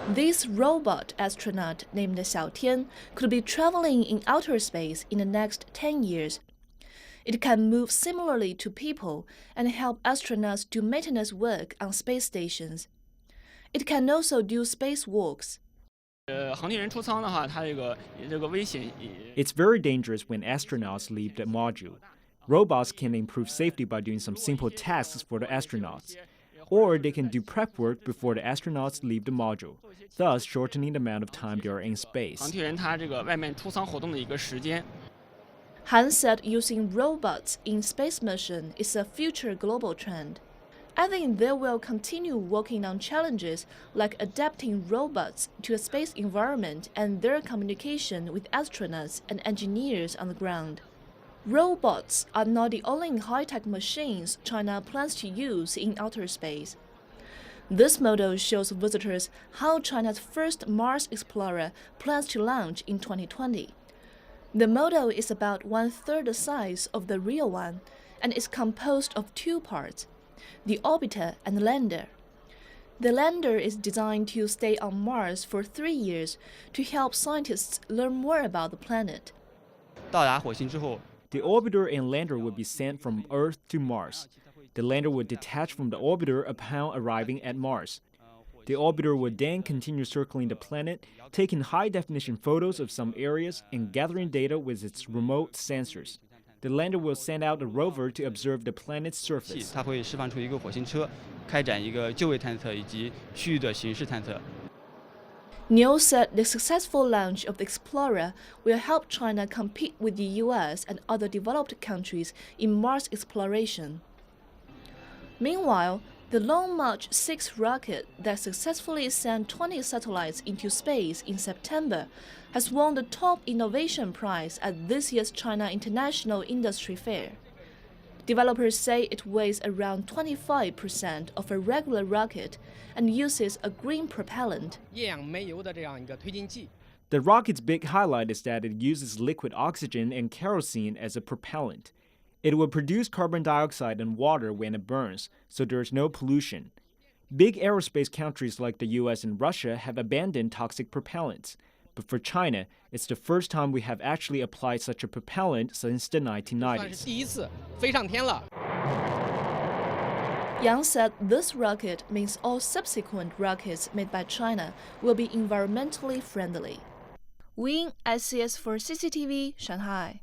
This robot astronaut named Xiaotian could be traveling in outer space in the next 10 years. It can move similarly to people and help astronauts do maintenance work on space stations. It can also do spacewalks. It's very dangerous when astronauts leave the module. Robots can improve safety by doing some simple tasks for the astronauts. Or they can do prep work before the astronauts leave the module, thus shortening the amount of time they are in space. Han said using robots in space mission is a future global trend. I think they will continue working on challenges like adapting robots to a space environment and their communication with astronauts and engineers on the ground. Robots are not the only high-tech machines China plans to use in outer space. This model shows visitors how China's first Mars explorer plans to launch in 2020. The model is about 1/3 the size of the real one and is composed of two parts, the orbiter and lander. The lander is designed to stay on Mars for 3 years to help scientists learn more about the planet. The orbiter and lander will be sent from Earth to Mars. The lander will detach from the orbiter upon arriving at Mars. The orbiter will then continue circling the planet, taking high-definition photos of some areas and gathering data with its remote sensors. The lander will send out a rover to observe the planet's surface. Niu said the successful launch of the Explorer will help China compete with the US and other developed countries in Mars exploration. Meanwhile, the Long March 6 rocket that successfully sent 20 satellites into space in September has won the top innovation prize at this year's China International Industry Fair. Developers say it weighs around 25% of a regular rocket and uses a green propellant. The rocket's big highlight is that it uses liquid oxygen and kerosene as a propellant. It will produce carbon dioxide and water when it burns, so there is no pollution. Big aerospace countries like the US and Russia have abandoned toxic propellants. But for China, it's the first time we have actually applied such a propellant since the 1990s. Yang said this rocket means all subsequent rockets made by China will be environmentally friendly. Wu Ying, ICS for CCTV, Shanghai.